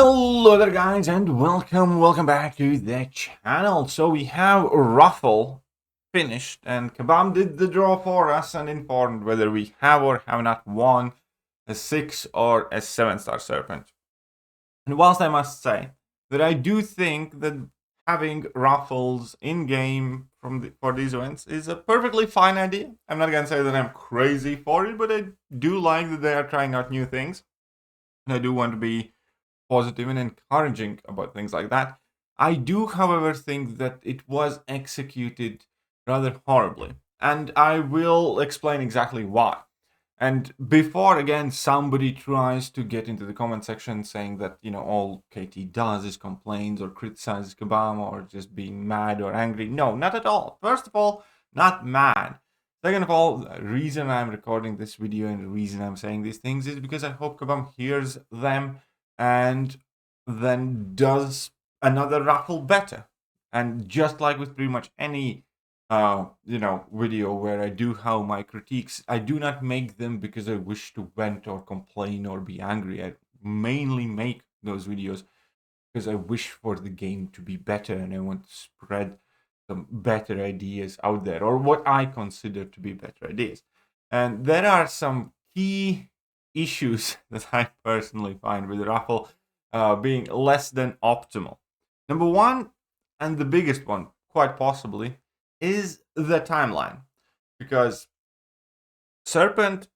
Hello there guys and welcome back to the channel. So we have Raffle finished and Kabam did the draw for us and informed whether we have or have not won a 6 or a 7-star serpent. And whilst I must say that I do think that having raffles in-game for these events is a perfectly fine idea. I'm not gonna say that I'm crazy for it, but I do like that they are trying out new things. And I do want to be positive and encouraging about things like that. I do, however, think that it was executed rather horribly, and I will explain exactly why. And before again somebody tries to get into the comment section saying that all KT does is complains or criticizes Kabam or just being mad or angry, no, not at all. First of all, not mad. Second of all, the reason I'm recording this video and the reason I'm saying these things is because I hope Kabam hears them and then does another raffle better. And just like with pretty much any video where I do have my critiques, I do not make them because I wish to vent or complain or be angry. I mainly make those videos because I wish for the game to be better and I want to spread some better ideas out there, or what I consider to be better ideas. And there are some key issues that I personally find with Raffle being less than optimal. Number one, and the biggest one, quite possibly, is the timeline. Because Serpent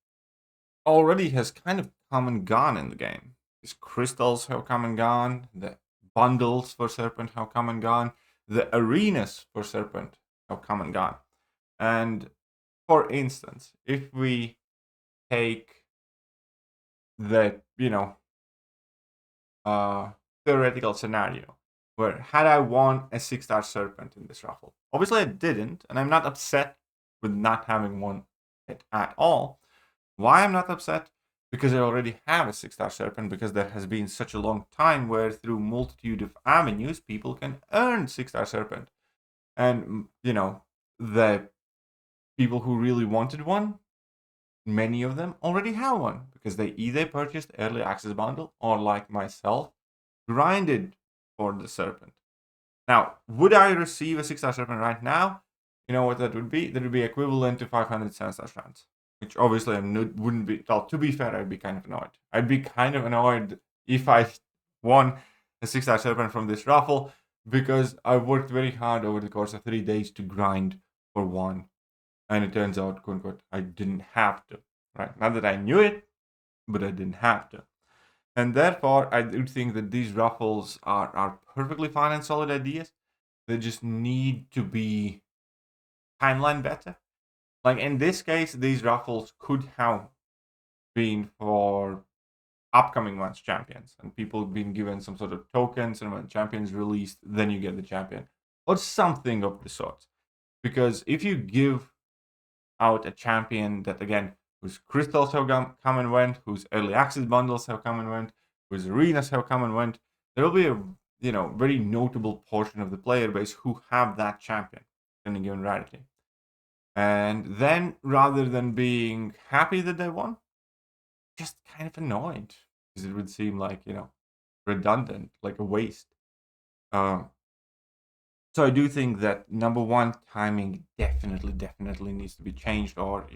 already has kind of come and gone in the game. His crystals have come and gone, the bundles for Serpent have come and gone, the arenas for Serpent have come and gone. And for instance, if we take the, theoretical scenario where had I won a 6-star Serpent in this raffle, obviously I didn't, and I'm not upset with not having won it at all. Why I'm not upset? Because I already have a 6-star Serpent, because there has been such a long time where through multitude of avenues people can earn 6-star Serpent. And, the people who really wanted one, many of them already have one, because they either purchased early access bundle or, like myself, grinded for the Serpent. Now, would I receive a 6-star Serpent right now? You know what that would be? That would be equivalent to 500 7-star strands, which obviously wouldn't be. Well, to be fair, I'd be kind of annoyed. I'd be kind of annoyed if I won a 6-star Serpent from this raffle, because I worked very hard over the course of 3 days to grind for one, and it turns out, quote unquote, I didn't have to. Right? Not that I knew it, but I didn't have to. And therefore, I do think that these raffles are perfectly fine and solid ideas. They just need to be timeline better. Like in this case, these raffles could have been for upcoming month's champions, and people being given some sort of tokens, and when champions released, then you get the champion, or something of the sort. Because if you give out a champion that, again, whose crystals have come and went, whose early access bundles have come and went, whose arenas have come and went, there will be a very notable portion of the player base who have that champion in a given rarity. And then, rather than being happy that they won, just kind of annoyed, because it would seem like redundant, like a waste. So I do think that number one, timing definitely needs to be changed, or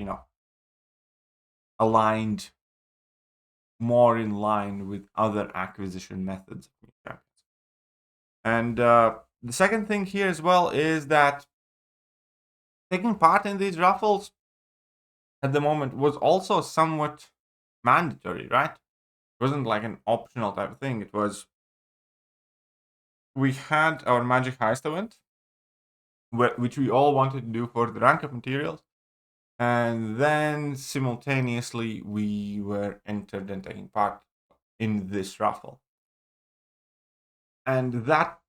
aligned more in line with other acquisition methods. And the second thing here as well is that taking part in these raffles at the moment was also somewhat mandatory, right? It wasn't like an optional type of thing. It was, we had our Magic Heist event, which we all wanted to do for the rank up materials. And then simultaneously, we were entered and taking part in this raffle. And that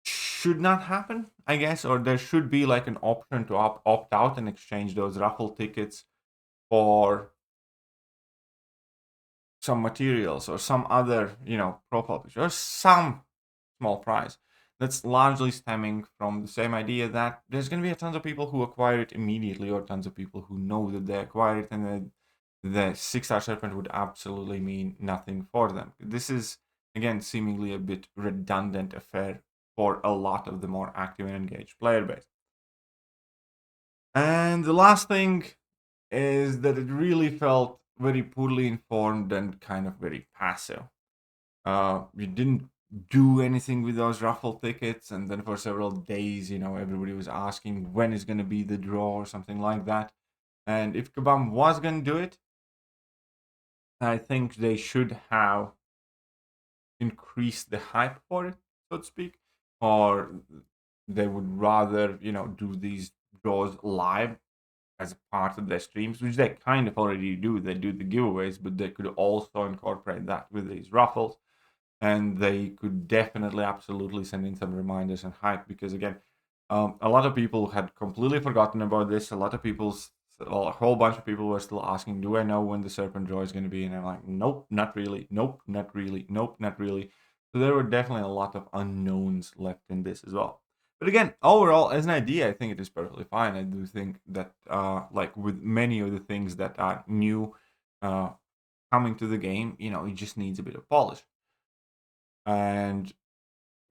should not happen, I guess, or there should be like an option to opt out and exchange those raffle tickets for some materials or some other, profile picture or some small prize. That's largely stemming from the same idea that there's going to be a tons of people who acquire it immediately, or tons of people who know that they acquire it, and the 6-star Serpent would absolutely mean nothing for them. This is again, seemingly a bit redundant affair for a lot of the more active and engaged player base. And the last thing is that it really felt very poorly informed and kind of very passive. You didn't do anything with those raffle tickets, and then for several days, everybody was asking when is going to be the draw or something like that. And if Kabam was going to do it, I think they should have increased the hype for it, so to speak, or they would rather, do these draws live as a part of their streams, which they kind of already do. They do the giveaways, but they could also incorporate that with these raffles. And they could definitely, absolutely send in some reminders and hype, because again, a lot of people had completely forgotten about this. A lot of people, well, a whole bunch of people were still asking, do I know when the serpent draw is going to be? And I'm like, nope, not really. Nope, not really. Nope, not really. So there were definitely a lot of unknowns left in this as well. But again, overall, as an idea, I think it is perfectly fine. I do think that, like with many of the things that are new coming to the game, it just needs a bit of polish. And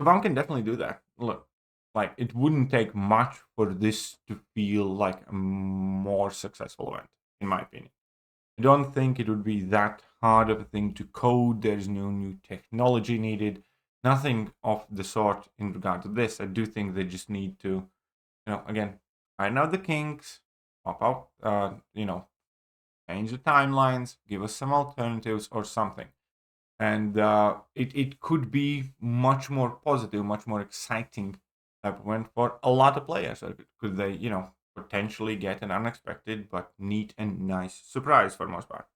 Kabam can definitely do that. Look, like, it wouldn't take much for this to feel like a more successful event, in my opinion. I don't think it would be that hard of a thing to code. There's no new technology needed. Nothing of the sort in regard to this. I do think they just need to, again, iron out the kinks, pop out, change the timelines, give us some alternatives or something. And it could be much more positive, much more exciting type of event for a lot of players. Could they, potentially get an unexpected but neat and nice surprise for the most part.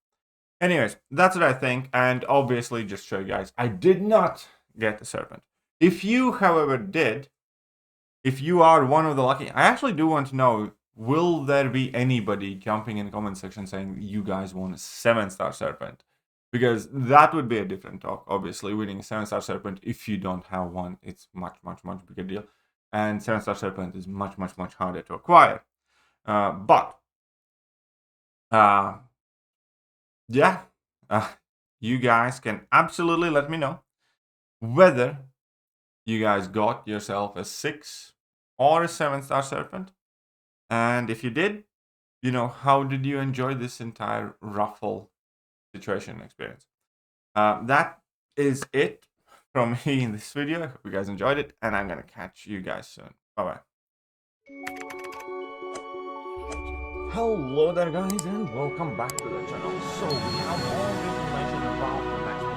Anyways, that's what I think. And obviously, just show you guys, I did not get the serpent. If you, however, did, if you are one of the lucky, I actually do want to know, will there be anybody jumping in the comment section saying you guys won a 7-star serpent? Because that would be a different talk. Obviously, winning a 7-star serpent, if you don't have one, it's much, much, much bigger deal. And 7-star serpent is much, much, much harder to acquire. Yeah, you guys can absolutely let me know whether you guys got yourself a 6 or a 7-star serpent. And if you did, how did you enjoy this entire raffle situation experience? That is it from me in this video. I hope you guys enjoyed it, and I'm gonna catch you guys soon. Bye-bye. Hello there, guys, and welcome back to the channel. So we have all the information about the next